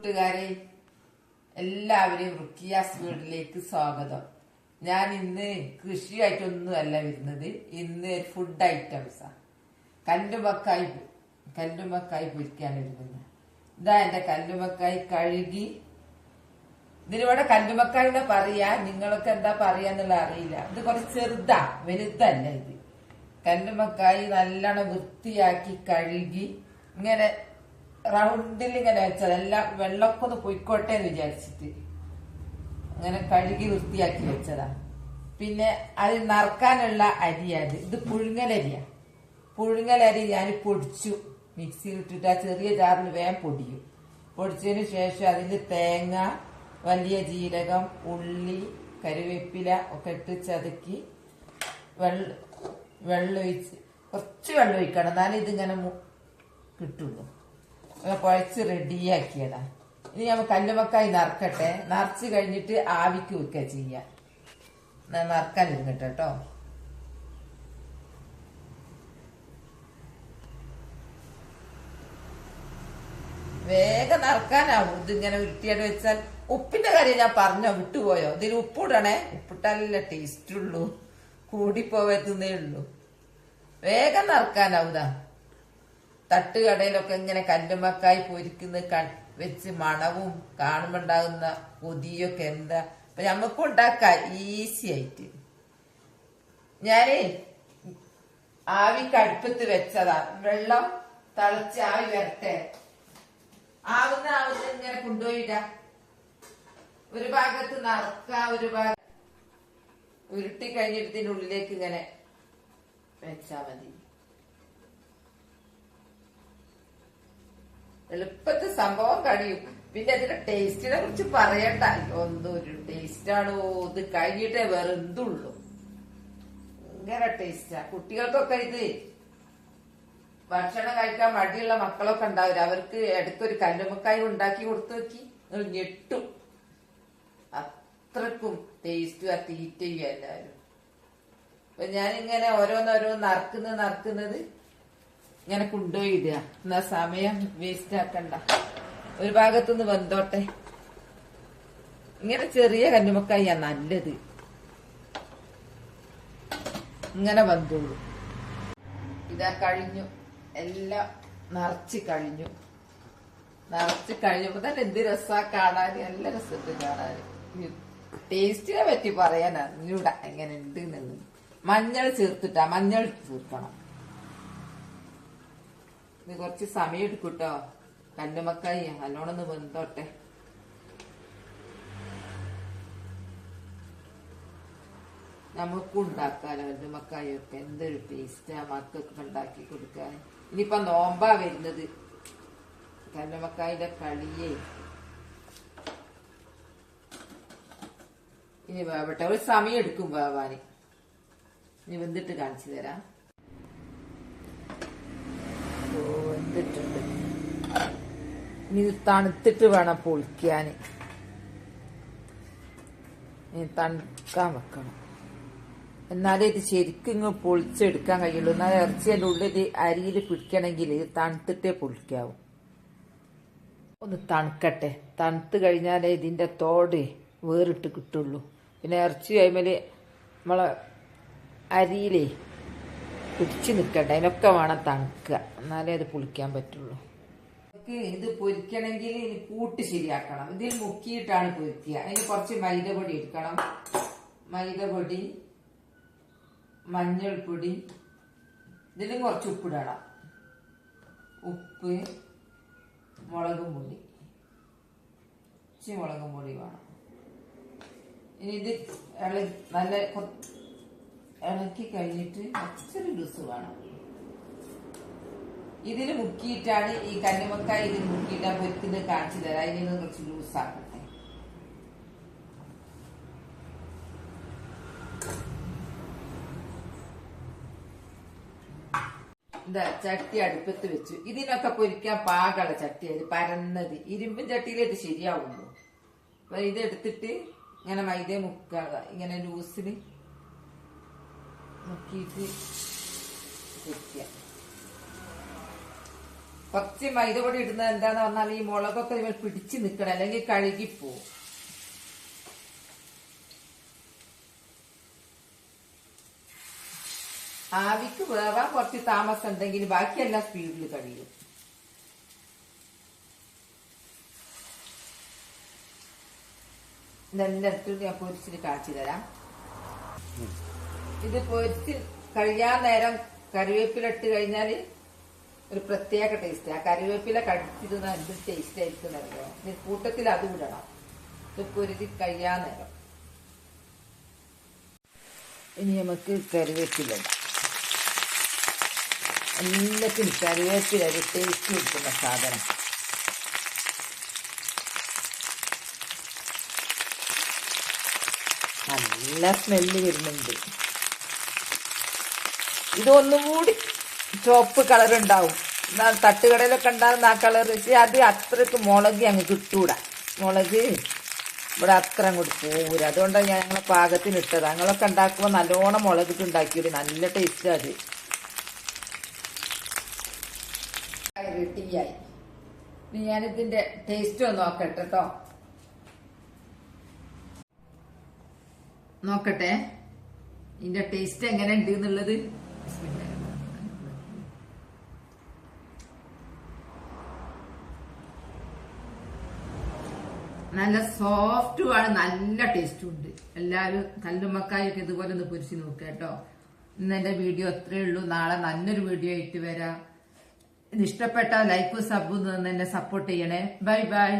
കൂട്ടുകാരെ എല്ലാവരെയും റുക്കിയാസ് വീട്ടിലേക്ക് സ്വാഗതം. ഞാൻ ഇന്ന് കൃഷിയായിട്ടൊന്നുമല്ല വരുന്നത്. ഇന്ന് ഫുഡ് ഐറ്റംസാ. കല്ലുമക്കായി പൊരിക്കാൻ വരുന്നത്. ഇതാ എന്റെ കല്ലുമക്കായി കഴുകി. ഇതിനിവിടെ കല്ലുമക്കായി എന്നാ പറയാ, നിങ്ങളൊക്കെ എന്താ പറയാന്നുള്ള അറിയില്ല. ഇത് കുറച്ച് ചെറുതാ, വലുതല്ല. ഇത് കല്ലുമക്കായി നല്ലോണം വൃത്തിയാക്കി കഴുകി ഇങ്ങനെ റൗണ്ടിൽ ഇങ്ങനെ വെച്ചത്. എല്ലാം വെള്ളമൊക്കെ ഒന്ന് പൊയ്ക്കോട്ടെ എന്ന് വിചാരിച്ചിട്ട് അങ്ങനെ കഴുകി വൃത്തിയാക്കി വെച്ചതാ. പിന്നെ അത് നറുക്കാനുള്ള അരിയാണ്. ഇത് പുഴുങ്ങലരിയാ. പുഴുങ്ങലരി ഞാൻ പൊടിച്ചു, മിക്സിയിൽ ഇട്ടിട്ട് ആ ചെറിയ ജാറിൽ വേഗം പൊടിയും. പൊടിച്ചതിന് ശേഷം അതിൽ തേങ്ങ, വലിയ ജീരകം, ഉള്ളി, കറിവേപ്പില ഒക്കെ ഇട്ട് ചതുക്കി വെള്ളമൊഴിച്ച് കുറച്ച് വെള്ളം ഒഴിക്കണം, എന്നാലും ഇതിങ്ങനെ കിട്ടുള്ളൂ. കുഴച്ച് റെഡിയാക്കിയതാ. ഇനി നമ്മൾ കല്ലുമക്കായി നറുക്കട്ടെ. നറച്ച് കഴിഞ്ഞിട്ട് ആവിക്ക് വെക്കുക ചെയ്യാം. നറുക്കാൻ ഇരുന്നിട്ട് കേട്ടോ. വേഗം നറുക്കാനാവും. ഇതിങ്ങനെ ഉരുട്ടിയായിട്ട് വെച്ചാൽ. ഉപ്പിന്റെ കാര്യം ഞാൻ പറഞ്ഞോ, വിട്ടുപോയോ? ഇതിൽ ഉപ്പിടണേ. ഉപ്പിട്ടാലല്ലേ ടേസ്റ്റ് ഉള്ളൂ, കൂടിപ്പോവത്തുന്നേ ഉള്ളൂ. വേഗം നറുക്കാനാവുതാ. തട്ടുകടയിലൊക്കെ ഇങ്ങനെ കല്ലുമക്കായി പൊരിക്കുന്ന വെച്ച് മണവും കാണുമ്പോ ഉണ്ടാകുന്ന കൊതിയൊക്കെ എന്താ. അപ്പൊ ഞമ്മക്കും ഉണ്ടാക്കാം ഈസി ആയിട്ട്. ഞാന് ആവിക്ക് അടുപ്പത്ത് വെച്ചതാ. വെള്ളം തിളച്ച് ആവി വരട്ടെ. ആവുന്ന ഇങ്ങനെ കൊണ്ടുപോയിട്ട ഒരു ഭാഗത്ത് നറുക്ക, ഒരു ഭാഗം ഉരുട്ടി കഴിഞ്ഞിട്ട് ഇതിന്റെ ഉള്ളിലേക്ക് ഇങ്ങനെ വെച്ചാ മതി. എളുപ്പത്തിൽ സംഭവം കഴിയും. പിന്നെ അതിന്റെ ടേസ്റ്റിനെ കുറിച്ച് പറയണ്ട. ഒരു ടേസ്റ്റാണോ ഇത്. കഴിഞ്ഞിട്ടേ വേറെ എന്തുള്ളൂ. ഭയങ്കര ടേസ്റ്റാ. കുട്ടികൾക്കൊക്കെ ഇത് ഭക്ഷണം കഴിക്കാൻ മടിയുള്ള മക്കളൊക്കെ ഉണ്ടാവില്ല. അവർക്ക് ഇടയ്ക്കൊരു കല്ലുമക്കായി ഉണ്ടാക്കി കൊടുത്തു നോക്കി, നിങ്ങൾ ഞെട്ടും. അത്രക്കും ടേസ്റ്റും ആ തീറ്റയും എല്ലാവരും. അപ്പൊ ഞാനിങ്ങനെ ഓരോന്നോരോന്ന് നറുക്കുന്നത് ഇങ്ങനെ കൊണ്ടുപോയി ഇടുക. എന്നാ സമയം വേസ്റ്റ് ആക്കണ്ട. ഒരു ഭാഗത്തുനിന്ന് വെന്തോട്ടെ. ഇങ്ങനെ ചെറിയ കല്ലുമക്കായ നല്ലത്. ഇങ്ങനെ വെന്തോളൂ. ഇതാ കഴിഞ്ഞു. എല്ലാം നിറച്ച് കഴിഞ്ഞു. നിറച്ച് കഴിഞ്ഞപ്പോ തന്നെ എന്ത് രസാ കാണാൻ. നല്ല രസത്ത് കാണാൻ. ടേസ്റ്റിനെ പറ്റി പറയാൻ അറിഞ്ഞൂടാ എങ്ങനെ ഉണ്ട് എന്നുള്ളത്. മഞ്ഞൾ ചേർത്തിട്ടാ. മഞ്ഞൾ ചേർക്കണം. ഇത് കുറച്ച് സമയം എടുക്കൂട്ടോ. കല്ലുമക്കായി നല്ലോണം ഒന്ന് വെന്തോട്ടെ. നമുക്കും ഉണ്ടാക്കാലോ കല്ലുമക്കായി ഒക്കെ. എന്തൊരു ടേസ്റ്റാ മക്കൾക്ക് ഉണ്ടാക്കി കൊടുക്കാൻ. ഇനിയിപ്പൊ നോമ്പാ വരുന്നത്. കല്ലുമക്കായിന്റെ കളിയേ. ഇനി വേവട്ടെ. ഒരു സമയം എടുക്കും വേവാന്. ഇനി വെന്തിട്ട് കാണിച്ചു തരാം. വെന്തിട്ടുണ്ട്. ഇനി തണുത്തിട്ട് വേണം പൊളിക്കാന്. ഇനി തണുക്കാൻ വെക്കണം. എന്നാലേ ഇത് ശരിക്കും ഇങ്ങ് പൊളിച്ചെടുക്കാൻ കഴിയുള്ളൂ. എന്നാൽ ഇറച്ചിയുടെ ഉള്ളിൽ അരിയിൽ പിടിക്കണമെങ്കിൽ തണുത്തിട്ടേ പൊളിക്കാവും. ഒന്ന് തണുക്കട്ടെ. തണുത്ത് കഴിഞ്ഞാലേ ഇതിന്റെ തോട് വേറിട്ട് കിട്ടുള്ളൂ. പിന്നെ ഇറച്ചി കഴിയുമ്പോൾ നമ്മളെ അരിയിലേ പിടിച്ച് നിൽക്കട്ടെ. അതിനൊക്കെ വേണം തണുക്കുക, എന്നാലേ അത് പൊളിക്കാൻ പറ്റുള്ളൂ. ഇത് പൊരിക്കണമെങ്കിൽ ഇനി കൂട്ട് ശരിയാക്കണം. ഇതിൽ മുക്കിയിട്ടാണ് പൊരിക്കുക. അതിന് കുറച്ച് മൈദപ്പൊടി എടുക്കണം. മൈദപ്പൊടി, മഞ്ഞൾപ്പൊടി, ഇതിലും കുറച്ച് ഉപ്പിടണം. ഉപ്പ്, മുളകും പൊടി, മുളകും പൊടി വേണം. ഇനി ഇത് നല്ല ഇളക്കി കഴിഞ്ഞിട്ട് കുറച്ചൊരു ലൂസ് വേണം. ഇതിൽ മുക്കിയിട്ടാണ് ഈ കല്ലുമക്കായി ഇതിൽ മുക്കിയിട്ടാ പൊരിക്കുന്നത് കാണിച്ചു തരാം. ഇതിന് കുറച്ച് ലൂസാക്കട്ടെ. എന്താ ചട്ടി അടുപ്പത്ത് വെച്ചു. ഇതിനൊക്കെ പൊരിക്കാൻ പാകമുള്ള ചട്ടിയായത്, പരന്നത്. ഇരുമ്പും ചട്ടിയിലേക്ക് ശരിയാവുള്ളൂ. അപ്പൊ ഇതെടുത്തിട്ട് ഇങ്ങനെ മൈദ മുക്കാതെ ഇങ്ങനെ ലൂസിന് മുക്കിയിട്ട് പൊരിക്കുക. കുറച്ച് മൈദപ്പൊടി ഇടുന്നത് എന്താന്ന് പറഞ്ഞാൽ ഈ മുളകൊക്കെ ഇവർ പിടിച്ച് നിൽക്കണം, അല്ലെങ്കിൽ കഴുകിപ്പോവും. ആവിക്ക് വേവാൻ കുറച്ച് താമസം ഉണ്ടെങ്കിൽ ബാക്കിയെല്ലാം സ്പീഡിൽ കഴിയും. ഇതെല്ലായിടത്തും ഞാൻ പൊരിച്ചിട്ട് കാച്ചി തരാം. ഇത് പൊരിച്ച് കഴിയാൻ നേരം കറിവേപ്പില ഇട്ട് കഴിഞ്ഞാല് ഒരു പ്രത്യേക ടേസ്റ്റ്. ആ കറിവേപ്പില കടിച്ചിരുന്ന എന്ത് ടേസ്റ്റ് ആയിരിക്കും അറിയോ? കൂട്ടത്തിൽ അത് വിടണം. ഇത് പൊരിച്ച് കഴിയാൻ നേരം. ഇനി നമുക്ക് കറിവേപ്പില ഇടാം. എല്ലാത്തിനും കറിവേപ്പില ഒരു ടേസ്റ്റ് കൊടുക്കുന്ന സാധനം. നല്ല സ്മെല്ല് വരുന്നുണ്ട്. ഇതൊന്നും കൂടി ചുവപ്പ് കളർ ഉണ്ടാവും. തട്ടുകടയിലൊക്കെ ഉണ്ടാകുന്ന ആ കളർ. പക്ഷെ അത് അത്രക്ക് മുളക് അങ്ങ് കിട്ടൂടാ. മുളക് ഇവിടെ അത്ര അങ്ങോട്ട് പോകൂല. അതുകൊണ്ടാണ് ഞാൻ ഞങ്ങളെ പാകത്തിന് ഇട്ടത്. ഞങ്ങളൊക്കെ ഉണ്ടാക്കുമ്പോൾ നല്ലോണം മുളകിട്ട് ഉണ്ടാക്കിയത് നല്ല ടേസ്റ്റ്. അത് റെഡിയായി. ഇനി ഞാനിതിന്റെ ടേസ്റ്റ് ഒന്ന് നോക്കട്ടെ കേട്ടോ. നോക്കട്ടെ ഇതിന്റെ ടേസ്റ്റ് എങ്ങനെ ഉണ്ട് എന്നുള്ളത്. നല്ല സോഫ്റ്റുമാണ്, നല്ല ടേസ്റ്റും ഉണ്ട്. എല്ലാവരും കല്ലുമ്മക്കായൊക്കെ ഇതുപോലെ ഒന്ന് പൊരിച്ച് നോക്കുക കേട്ടോ. ഇന്ന് എന്റെ വീഡിയോ അത്രയേ ഉള്ളൂ. നാളെ നല്ലൊരു വീഡിയോ ആയിട്ട് വരാം. ഇത് ഇഷ്ടപ്പെട്ടാൽ ലൈക്കും സബും തന്നെ എന്നെ സപ്പോർട്ട് ചെയ്യണേ. Bye bye.